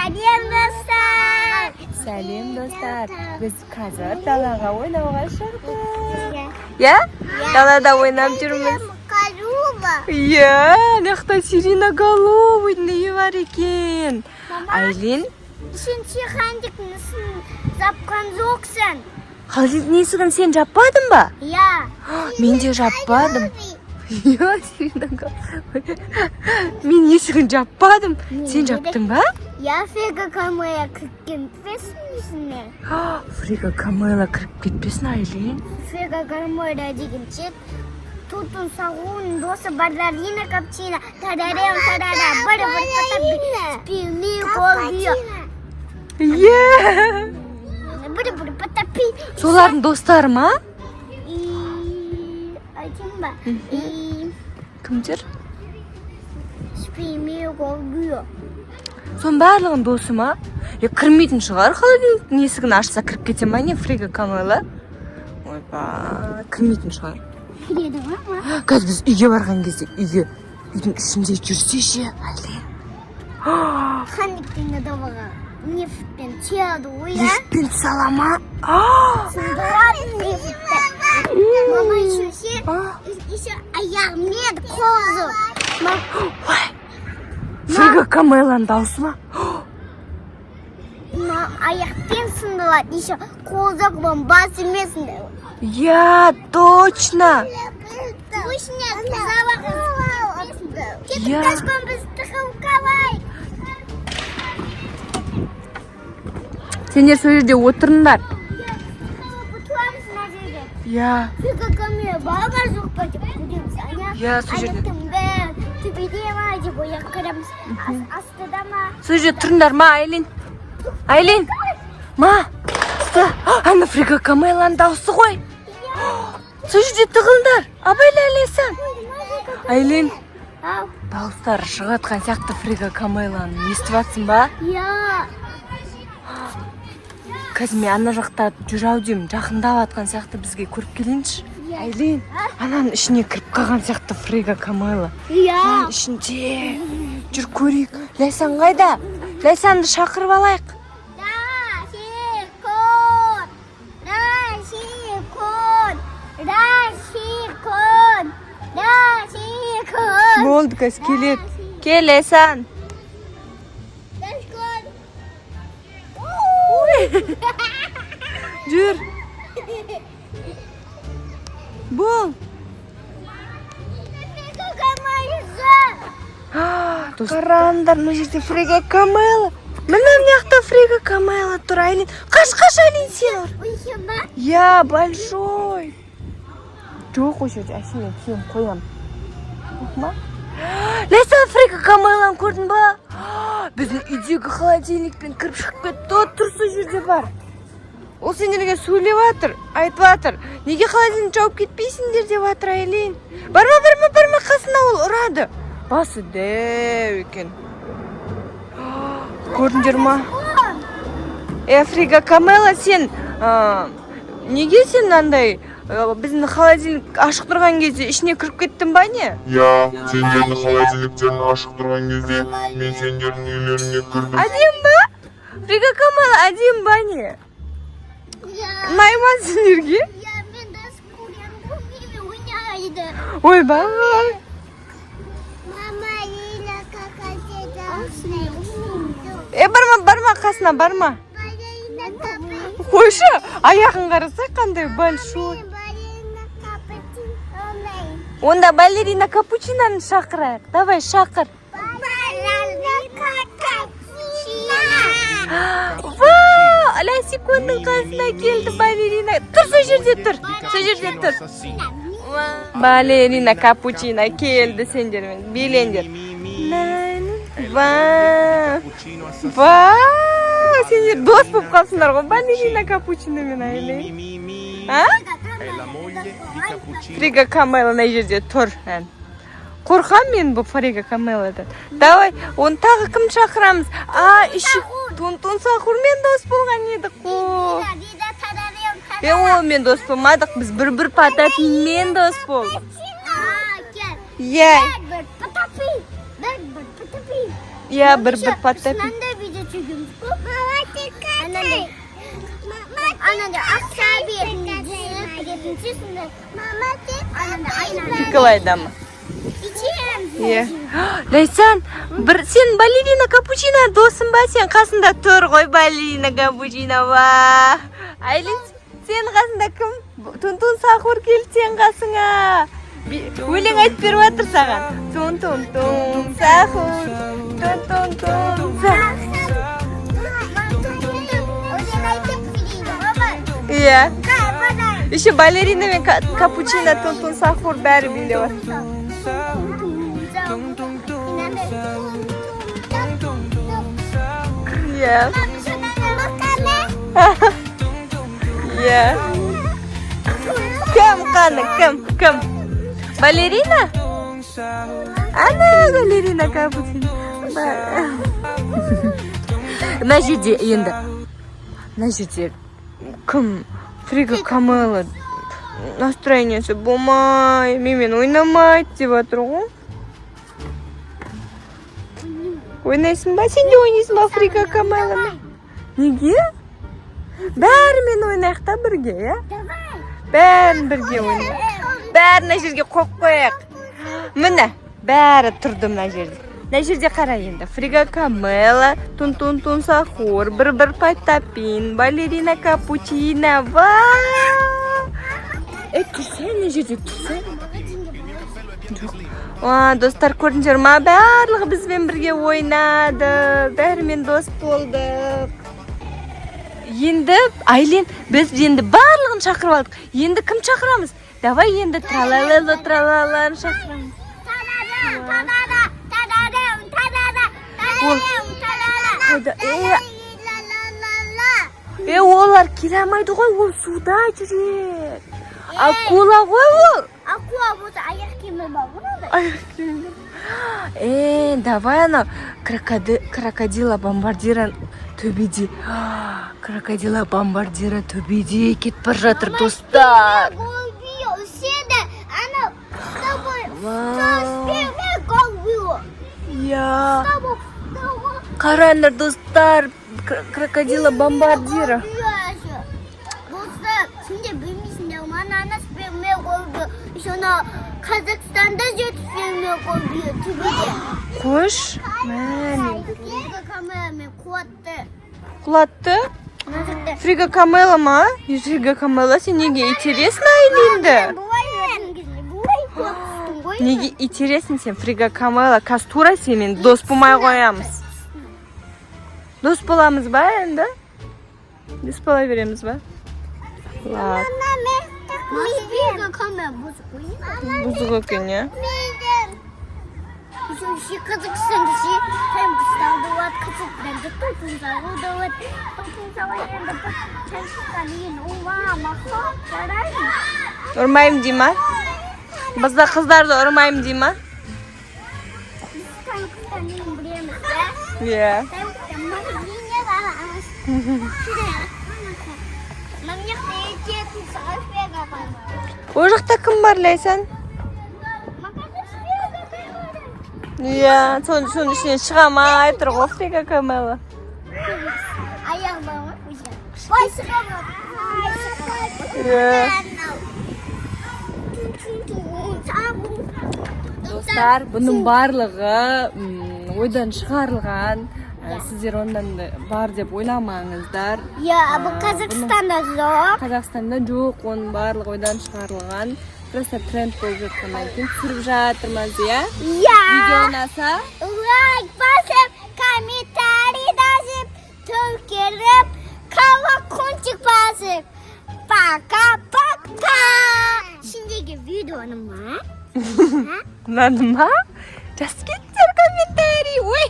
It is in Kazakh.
Сәлем достар. Сәлем достар. Біз қазір далаға ойнауға шықтық. Я? Далада ойнап жүрміз. Я, мынақта сиреноголовый не бар екен. Айлин? Үшінші қандықнысын жапқан жоқсың. Халидтің есігін сен жаппадың ба? Я. Мен де жаппадым. Я, сиреноголовый. Мен есігін жаппадым. Сен жаптың ба? Я Фрига Камела кіріп кетпесін. Фрига Камела кіріп кетпесін, Айлин. Фрига Камела деген чек. Tutun sağın dosa barlarina kapçina. Tararem tarara. Bada bada spili kolluyor. Yeah. Bada bada patapi. Солардың достары ма? Айтайын ба? Кімдер? Spili kolluyor. Соның барлығын досы ма? Кірмейтін шығар, холодильниктің есігін ашса кіріп кете ма не Фрига Камела? Ойба, кірмейтін шығар. Кіреді ма? Қазір біз үйге барған кезде үйдің ішінде жүрсе ше, Айлин. Қандықтың адабаға нефтпен тияды ойда. Нефтпен салама? Сындыратын нефтпен. Мама еще аяғымен қозы. Фрига Камеланың дауысы ма? Аяқпен сындырады, еще қозықпен бас емесінде. Я, точно! Точно, завақ. Я. Кетіп біз тұқылқалай. Сендер сол жерде отырыңдар. Бұтуамыз на жерде. Я. Фрига Камела баба жоқ па деп көреміз. Я, сол жерде. Аяқтың бәрі төбеде ма деп ояқ қарамыз. Астыда ма? Сол жерде тұрыңдар ма, Айлин? Айлин! Ма! Ана Фрига Камеланың дауысы ғой. Сол жерде тығылыңдар. Абайла Лейсан. Айлин, Ау. дауыстары шығатқан сияқты Фрига Камеланың естіп атсың ба? Я. Қазір мен ана жақта жүр ау деймін, жақындап атқан сияқты бізге көріп келейінші. Айлин, ананың ішіне кіріп қалған сияқты Фрига Камела. Я. Ананың ішінде. Жүр көрейік. Лейсан қайда? Лейсанды шақырып алайық. Болды, қыз келеді. Кел, Лейсан. Жүр. Бол. Қараңдар, мына жерде Фрига Камела. Міне мынаяқта Фрига Камела тұр, Айлин. Қаш, Айлин, сен ор. Я, большой. Жоқ, осы жерде әсеме кейін қоям. Оқма. Лейсан, Фрига Камеланы көрдің ба? Біздің үйдегі холодильникпен кіріп шығып кетті. Тұр сол жерде бар. Ол сендерге сөйлеп жатыр, айтып жатыр. Неге холодильник жауып кетпейсіңдер деп жатыр, Айлин. Барма, қасына ол ұрады. Басы дәу екен. Көрдіңдер ма? Фрига Камела, сен неге сен андай біздің холодильник ашық тұрған кезде ішіне кіріп кеттің ба не? Я, сендердің холодильниктерін ашық тұрған кезде мен сендердің үйлеріңе кірдім. Әдем ба? Фрига Камела, әдем ба не? Ұнайма сендерге? Я, мен дәс көрген ойнайды. Ой, ба. Мама, Лила какая-то. Барма, қасына барма. Қойшы, аяғын қараса қандай большой. Онда балерина капучинаны шақырайық. Давай, шақыр. Вау, Ләсиконның қасына келді балерина. Тұр, сол жерде тұр. Балерина капучина келді сендермен. Билендер. Вау, сендер дос болып қалсыңдар ғой, балерина капучина мен Айлин. Фрига Камела на жерде тұр. Қорқам мен бұл Фрига Камеладан. Давай, оны тағы кім шақырамыз? Тун Сахурмен дос болған едік қой. Олмен дос болмадық, біз бір Потапинмен дос болдық. Я, бір Потапин. Ananda aksabi yetinchisinde. Aynen. Николайда mı? İçerim. Иә. Лейсан, сен балерина капучино досың ба? Сен қасында тұр ғой балерина капучино ба. Айлин, сен қасында кім? Тун-тун сахур келді сен қасыңа. Өлең айтып беріп жатыр саған. Тун-тун-тун сахур. Тун-тун-тун сахур. Иә. Еще балерина мен капучино, тун-тун сахур бәрі билеп жатыр. Иә. Иә. Кім қаны, кім? Балерина? Ана балерина капучино. Мына жерде енді. Мына жерде кім? Фрига Камела настроениесі болмай, менімен ойнамайды деп жатыр ғой. Ойнайсың ба? Сен де ойнайсың ба Фрига Камеламен? Неге? Бәрімен ойнайық та бірге, иә? Бәрін бірге ойнайық. Бәрін мына жерге қойып қояйық. Міне, бәрі тұрды мына жерде. Мына жерде қара енді. Фрига Камела, тун-тун-тун сахур, бір-бір Потапин, балерина капучино. Вау! Тұрсай мына жерде, тұрсай. Достар, көрдіңдер ма? Барлығы бізбен бірге ойнады. Бәрімен дос болдық. Енді, Айлин, біз енді барлығын шақырып алдық. Енді кім шақырамыз? Давай енді тралалаланы шақырамыз. Олар келе алмайды ғой, ол суда жүреді. Акула ғой ол. Акула болса аяқ киімі бар ғой. Аяқ киімі. Давай ана крокодила бомбардира төбеде. Крокодила бомбардира төбеде кетіп бара жатыр, достар. Иә. Қараңдар, достар, крокодила бомбардира. Достар, сен де білмейсіңдер, мана спирмей қойды. Шона Қазақстанда жетіп спирмей қойды төбеде. Қош, мәне. Фрига Камеламен Құлатты? Фрига Камела ма? Фрига Камела, сен неге интересно Айлинді? Неге интересен сен, Фрига Камела, Кастура сенмен дос болмай қоямыз. Дос боламыз ба енді? Дос бола береміз ба? Ладно. Фрига Камела Бұзық екен, я? Еще Қазақстанда Қырғызстанда болады, Қазақстанда Тотунзағуда болады, Тотунзағуда Тәжікстаннан ола мақсат жарайды. Ұрмайым дей ма? Бізді қыздарды ұрмайым дей ма? Біз Тәжікстаннан білеміз, да? Иә. Тәжікстаннан не ғаламыз. Маңнақ дейкетін сағафеға қаймыз. О жақта кім бар, Лейсан? Иә, соның ішінен шығамай тұр ғой Фрига Камела. Аяқ бар ма? Ой, шығамай. Достар, бұның барлығы ойдан шығарылған. Сіздер ондан бар деп ойламаңыздар. Бұл Қазақстанда жоқ. Қазақстанда жоқ, оның барлығы ойдан шығарылған. Просто тренд болып жатқаннан кейін түсіріп жатырмыз, иә? Видео ұнаса лайк басып, комментарий жазып, тіркеліп, колокольчик басып. Пока-пока. Şimdiki videonun var. Ұнады ма? Жазып кетіңдер комментарий. Ой.